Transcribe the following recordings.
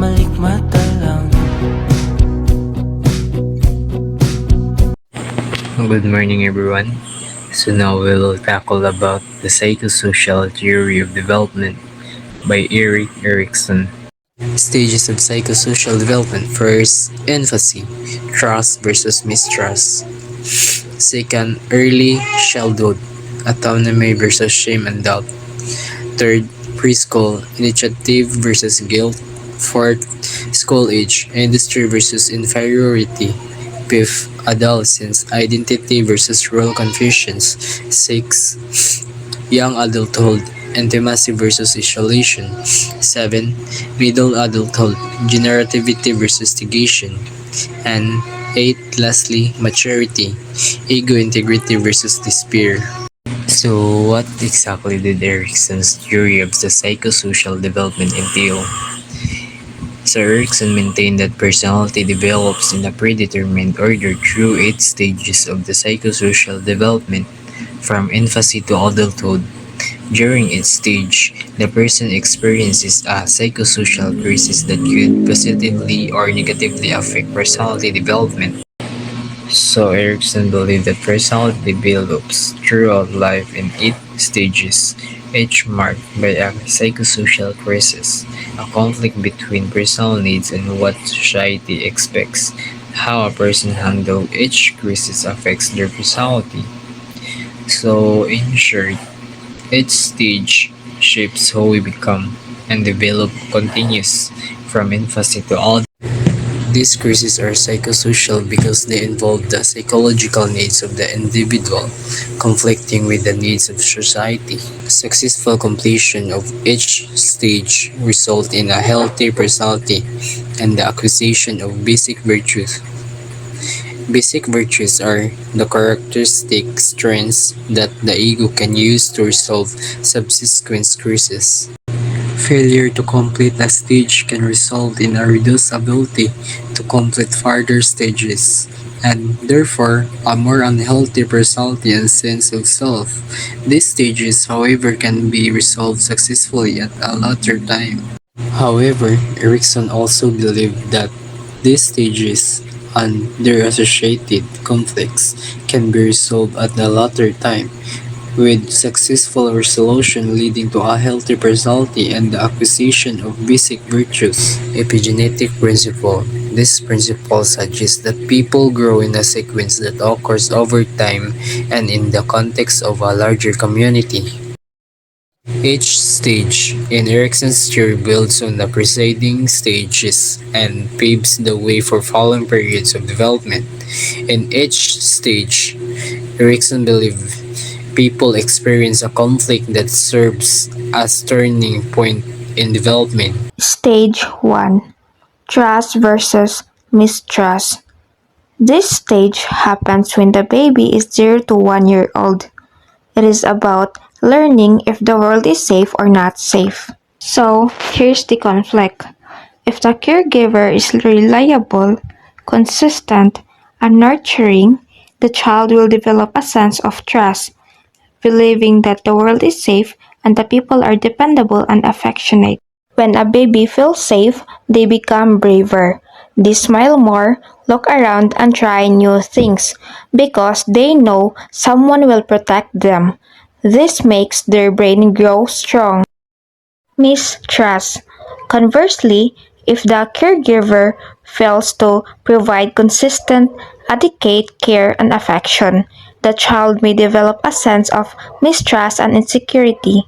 malikmata lang. Good morning, everyone. So now we will tackle about the psychosocial theory of development by Erik Erikson. Stages of psychosocial development. First, infancy, trust versus mistrust. Second, early childhood, autonomy versus shame and doubt. Third, preschool, initiative versus guilt. Fourth, school age, industry versus inferiority. Fifth, adolescence, identity versus role confusions. Sixth, young adulthood, intimacy versus isolation. 7. Middle adulthood, generativity versus negation. And 8. Lastly, maturity, ego integrity versus despair. So, what exactly did Erikson's theory of the psychosocial development entail? So Erikson maintained that personality develops in a predetermined order through 8 stages of the psychosocial development, from infancy to adulthood. During each stage, the person experiences a psychosocial crisis that could positively or negatively affect personality development. So Erikson believed that personality develops throughout life in 8 stages, each marked by a psychosocial crisis, a conflict between personal needs and what society expects. How a person handles each crisis affects their personality. So, in short, each stage shapes who we become, and develop continues from infancy to adulthood. These crises are psychosocial because they involve the psychological needs of the individual conflicting with the needs of society. Successful completion of each stage result in a healthy personality and the acquisition of basic virtues. Basic virtues are the characteristic strengths that the ego can use to resolve subsequent crises. Failure to complete a stage can result in a reduced ability to complete further stages, and therefore a more unhealthy personality and sense of self. These stages, however, can be resolved successfully at a later time. However, Erikson also believed that these stages and their associated conflicts can be resolved at a later time, with successful resolution leading to a healthy personality and the acquisition of basic virtues. Epigenetic principle. This principle suggests that people grow in a sequence that occurs over time and in the context of a larger community. Each stage in Erikson's theory builds on the preceding stages and paves the way for following periods of development. In each stage, Erikson believed people experience a conflict that serves as turning point in development. Stage 1. Trust versus mistrust. This stage happens when the baby is 0 to 1 year old. It is about learning if the world is safe or not safe. So, here's the conflict. If the caregiver is reliable, consistent, and nurturing, the child will develop a sense of trust, believing that the world is safe and the people are dependable and affectionate. When a baby feels safe, they become braver. They smile more, look around, and try new things because they know someone will protect them. This makes their brain grow strong. Mistrust. Conversely, if the caregiver fails to provide consistent, adequate care and affection, the child may develop a sense of mistrust and insecurity.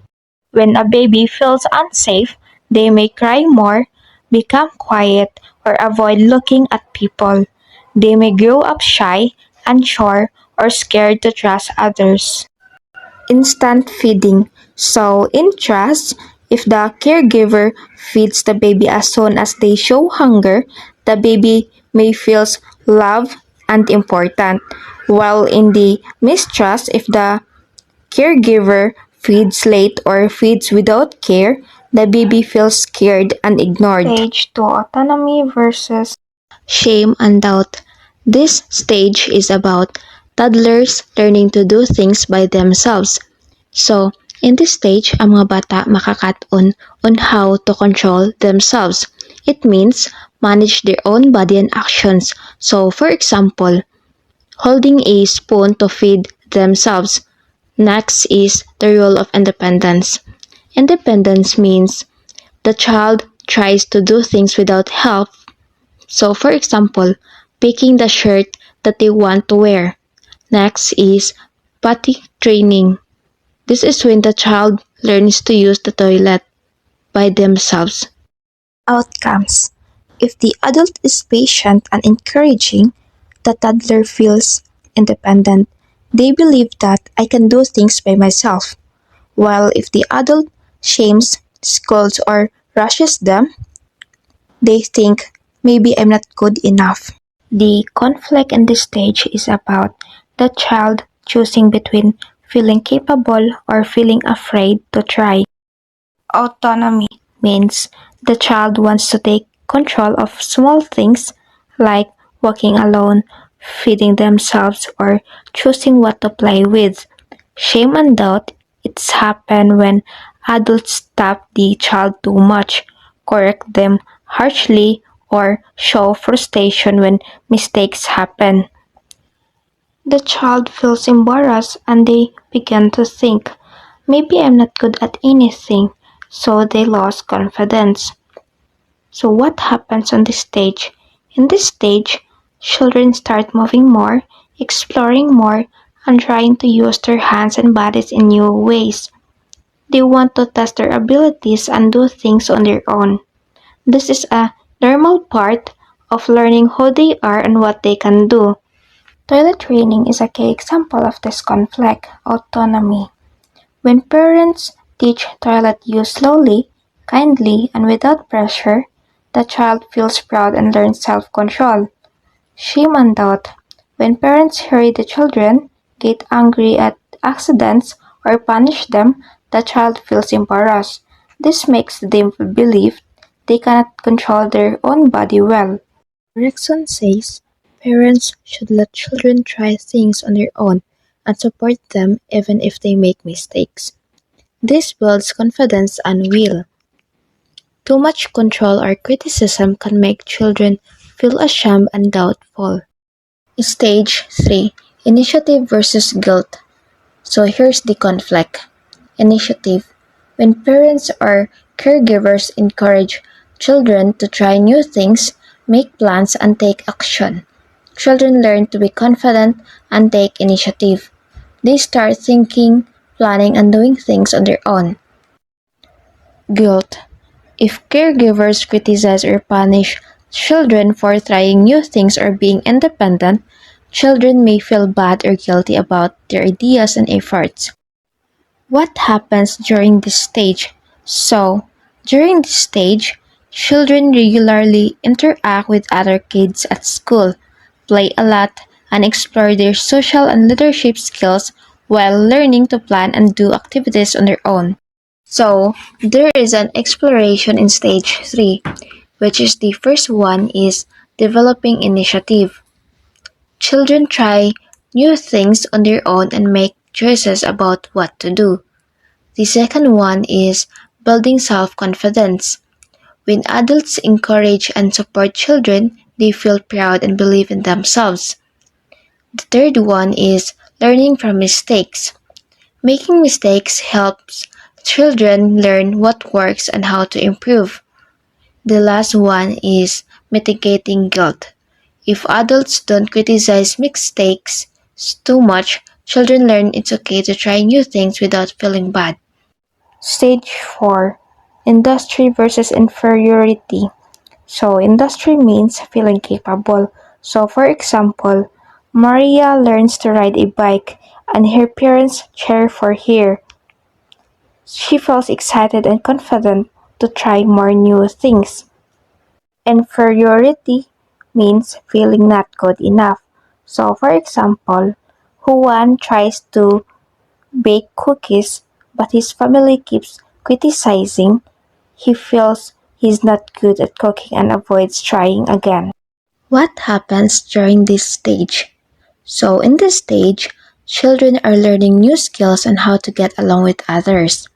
When a baby feels unsafe, they may cry more, become quiet, or avoid looking at people. They may grow up shy, unsure, or scared to trust others. Instant feeding. So, in trust, if the caregiver feeds the baby as soon as they show hunger, the baby may feel loved and important. While in the mistrust, if the caregiver feeds late or feeds without care, the baby feels scared and ignored. Stage 2. Autonomy versus shame and doubt. This stage is about toddlers learning to do things by themselves. So, in this stage, ang mga bata makakataon on how to control themselves. It means manage their own body and actions. So, for example, holding a spoon to feed themselves. Next is the rule of independence. Independence means the child tries to do things without help. So, for example, picking the shirt that they want to wear. Next is potty training. This is when the child learns to use the toilet by themselves. Outcomes. If the adult is patient and encouraging, the toddler feels independent. They believe that I can do things by myself. While if the adult shames, scolds, or rushes them, they think maybe I'm not good enough. The conflict in this stage is about the child choosing between feeling capable or feeling afraid to try. Autonomy means the child wants to take control of small things like walking alone, feeding themselves, or choosing what to play with. Shame and doubt, it's happen when adults stop the child too much, correct them harshly, or show frustration when mistakes happen. The child feels embarrassed and they begin to think, maybe I'm not good at anything, so they lost confidence. So, what happens on this stage? In this stage, children start moving more, exploring more, and trying to use their hands and bodies in new ways. They want to test their abilities and do things on their own. This is a normal part of learning who they are and what they can do. Toilet training is a key example of this conflict, autonomy. When parents teach toilet use slowly, kindly, and without pressure, the child feels proud and learns self-control. Shame and doubt. When parents hurry the children, get angry at accidents, or punish them, the child feels embarrassed. This makes them believe they cannot control their own body well. Erickson says parents should let children try things on their own and support them even if they make mistakes. This builds confidence and will. Too much control or criticism can make children feel ashamed and doubtful. Stage 3. Initiative versus guilt. So here's the conflict. Initiative. When parents or caregivers encourage children to try new things, make plans, and take action, children learn to be confident and take initiative. They start thinking, planning, and doing things on their own. Guilt. If caregivers criticize or punish children for trying new things or being independent, children may feel bad or guilty about their ideas and efforts. What happens during this stage? So, during this stage, children regularly interact with other kids at school, play a lot, and explore their social and leadership skills while learning to plan and do activities on their own. So, there is an exploration in stage 3, which is the first one is developing initiative. Children try new things on their own and make choices about what to do. The second one is building self-confidence. When adults encourage and support children, they feel proud and believe in themselves. The third one is learning from mistakes. Making mistakes helps children learn what works and how to improve. The last one is mitigating guilt. If adults don't criticize mistakes too much, children learn it's okay to try new things without feeling bad. Stage 4. Industry versus inferiority. So, industry means feeling capable. So, for example, Maria learns to ride a bike and her parents cheer for her. She feels excited and confident to try more new things. Inferiority means feeling not good enough. So, for example, Juan tries to bake cookies, but his family keeps criticizing. He feels he's not good at cooking and avoids trying again. What happens during this stage? So, in this stage, children are learning new skills on how to get along with others.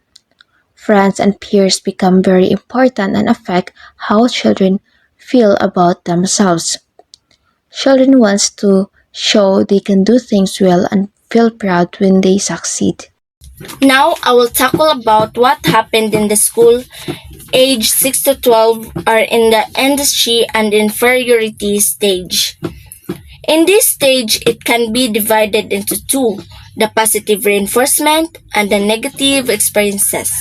friends and peers become very important and affect how children feel about themselves. Children want to show they can do things well and feel proud when they succeed. Now I will tackle about what happened in the school. Age 6 to 12 are in the industry and inferiority stage. In this stage, it can be divided into two, the positive reinforcement and the negative experiences.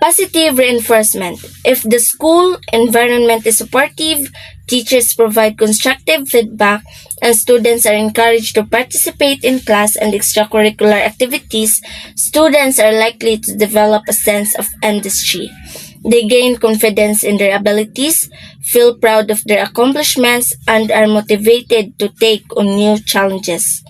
Positive reinforcement. If the school environment is supportive, teachers provide constructive feedback, and students are encouraged to participate in class and extracurricular activities, students are likely to develop a sense of industry. They gain confidence in their abilities, feel proud of their accomplishments, and are motivated to take on new challenges.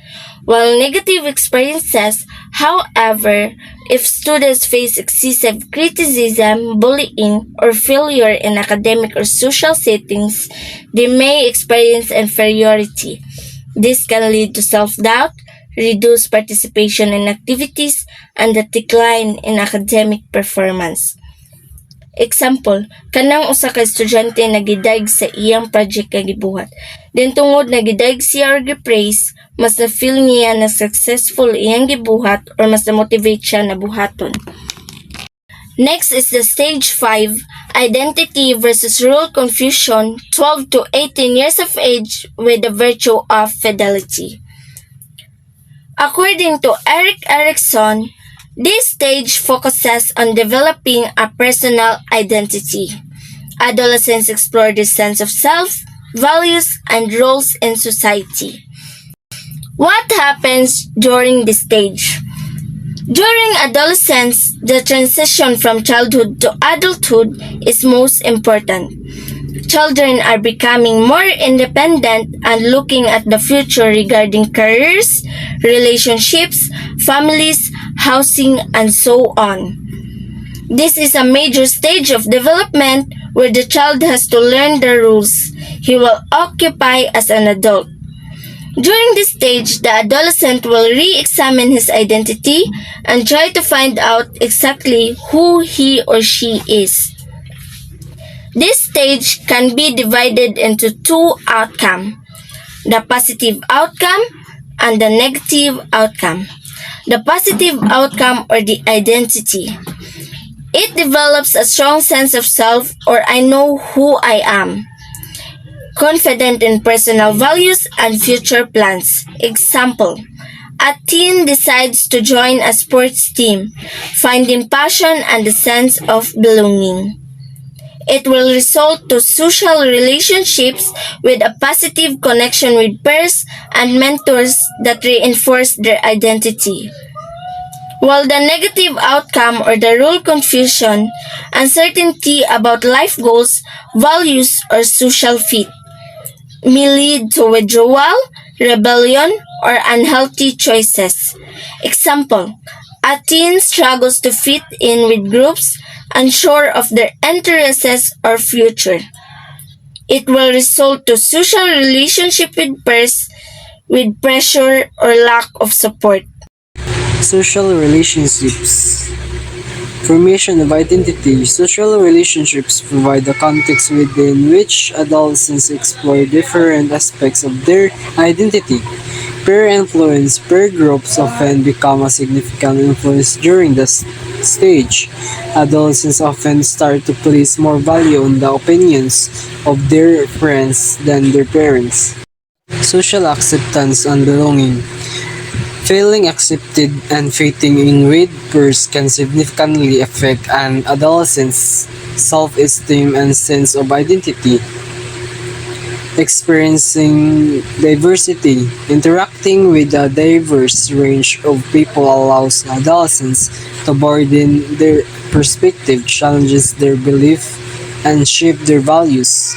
While negative experiences, however, if students face excessive criticism, bullying, or failure in academic or social settings, they may experience inferiority. This can lead to self-doubt, reduced participation in activities, and a decline in academic performance. Example, kanang usa ka estudyante nagidayeg sa iyang project nga gibuhat. Then tungod nagidayeg siya or gipraise, mas na-feel niya na successful iyang gibuhat or mas na-motivate siya na buhaton. Next is the stage 5, identity versus role confusion, 12 to 18 years of age with the virtue of fidelity. According to Eric Erikson, this stage focuses on developing a personal identity. Adolescents explore their sense of self, values, and roles in society. What happens during this stage? During adolescence, the transition from childhood to adulthood is most important. Children are becoming more independent and looking at the future regarding careers, relationships, families, housing, and so on. This is a major stage of development where the child has to learn the rules he will occupy as an adult. During this stage, the adolescent will re-examine his identity and try to find out exactly who he or she is. This stage can be divided into two outcomes, the positive outcome and the negative outcome. The positive outcome or the identity. It develops a strong sense of self or I know who I am. Confident in personal values and future plans. Example, a teen decides to join a sports team, finding passion and a sense of belonging. It will result to social relationships with a positive connection with peers and mentors that reinforce their identity. While the negative outcome or the role confusion, uncertainty about life goals, values, or social fit, may lead to withdrawal, rebellion, or unhealthy choices. Example, a teen struggles to fit in with groups unsure of their interests or future. It will result to social relationship with peers with pressure or lack of support. Social relationships. Formation of identity. Social relationships provide a context within which adolescents explore different aspects of their identity. Peer influence. Peer groups often become a significant influence during this stage. Adolescents often start to place more value on the opinions of their friends than their parents. Social acceptance and belonging. Feeling accepted and fitting in with peers can significantly affect an adolescent's self-esteem and sense of identity. Experiencing diversity. Interacting with a diverse range of people allows adolescents to broaden their perspective, challenges their belief, and shape their values.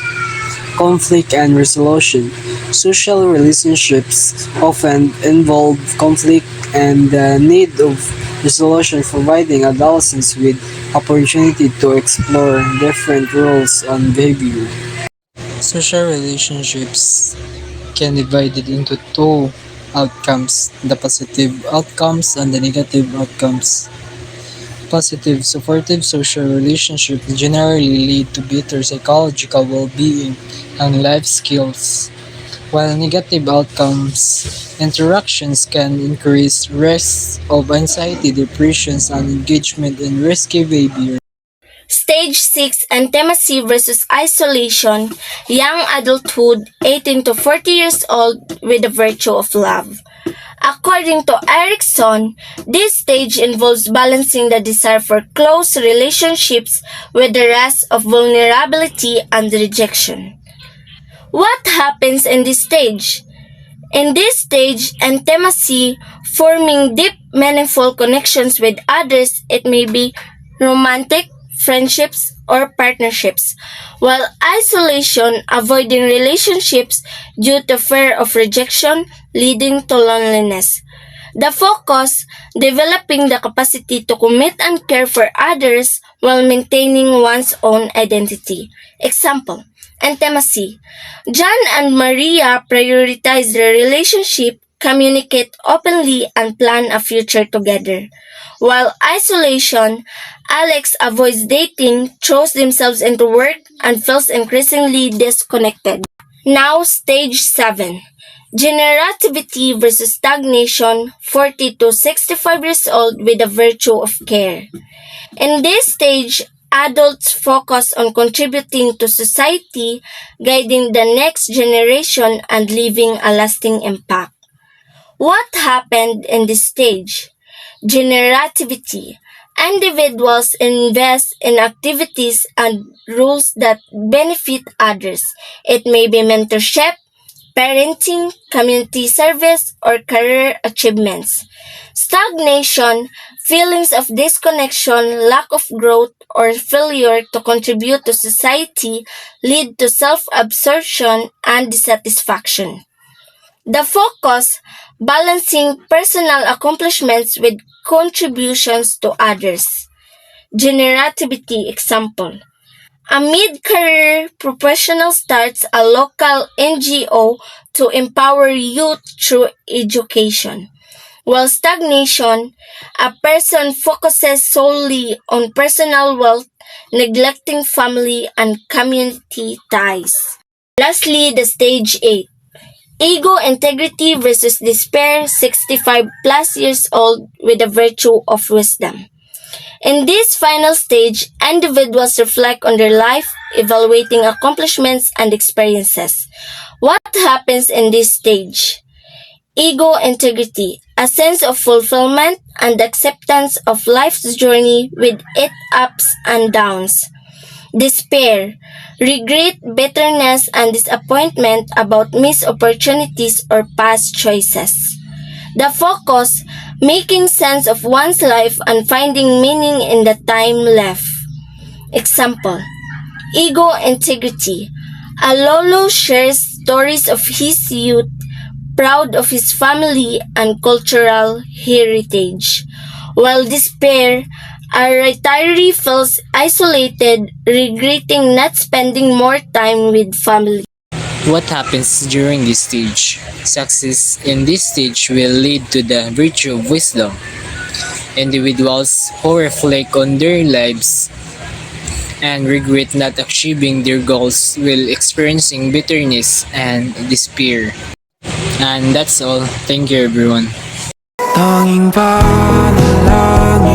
Conflict and resolution. Social relationships often involve conflict and the need of resolution, providing adolescents with opportunity to explore different roles and behavior. Social relationships can be divided into two outcomes, the positive outcomes and the negative outcomes. Positive, supportive social relationships generally lead to better psychological well-being and life skills, while negative outcomes, interactions can increase risks of anxiety, depressions, and engagement in risky behavior. Stage 6 Intimacy versus Isolation, Young Adulthood, 18 to 40 years old with the virtue of love. According to Erickson, this stage involves balancing the desire for close relationships with the risk of vulnerability and rejection. What happens in this stage? In this stage, intimacy, forming deep, meaningful connections with others, it may be romantic, friendships, or partnerships, while isolation, avoiding relationships due to fear of rejection, leading to loneliness. The focus, developing the capacity to commit and care for others while maintaining one's own identity. Example, intimacy. John and Maria prioritize their relationship, communicate openly, and plan a future together. While isolation, Alex avoids dating, throws themselves into work, and feels increasingly disconnected. Now, stage 7. Generativity versus stagnation, 40 to 65 years old with the virtue of care. In this stage, adults focus on contributing to society, guiding the next generation, and leaving a lasting impact. What happened in this stage? Generativity. Individuals invest in activities and rules that benefit others. It may be mentorship, parenting, community service, or career achievements. Stagnation, feelings of disconnection, lack of growth, or failure to contribute to society lead to self-absorption and dissatisfaction. The focus, balancing personal accomplishments with contributions to others. Generativity example. A mid-career professional starts a local NGO to empower youth through education. While stagnation, a person focuses solely on personal wealth, neglecting family and community ties. Lastly, the stage 8. Ego integrity versus despair, 65 plus years old with the virtue of wisdom. In this final stage, individuals reflect on their life, evaluating accomplishments and experiences. What happens in this stage? Ego integrity, a sense of fulfillment and acceptance of life's journey with its ups and downs. Despair, regret, bitterness, and disappointment about missed opportunities or past choices. The focus, making sense of one's life and finding meaning in the time left. Example, ego integrity. Alolo shares stories of his youth, proud of his family and cultural heritage. While despair, a retiree feels isolated, regretting not spending more time with family. What happens during this stage? Success in this stage will lead to the virtue of wisdom. Individuals who reflect on their lives and regret not achieving their goals will experiencing bitterness and despair. And that's all. Thank you everyone. Tanging panalangin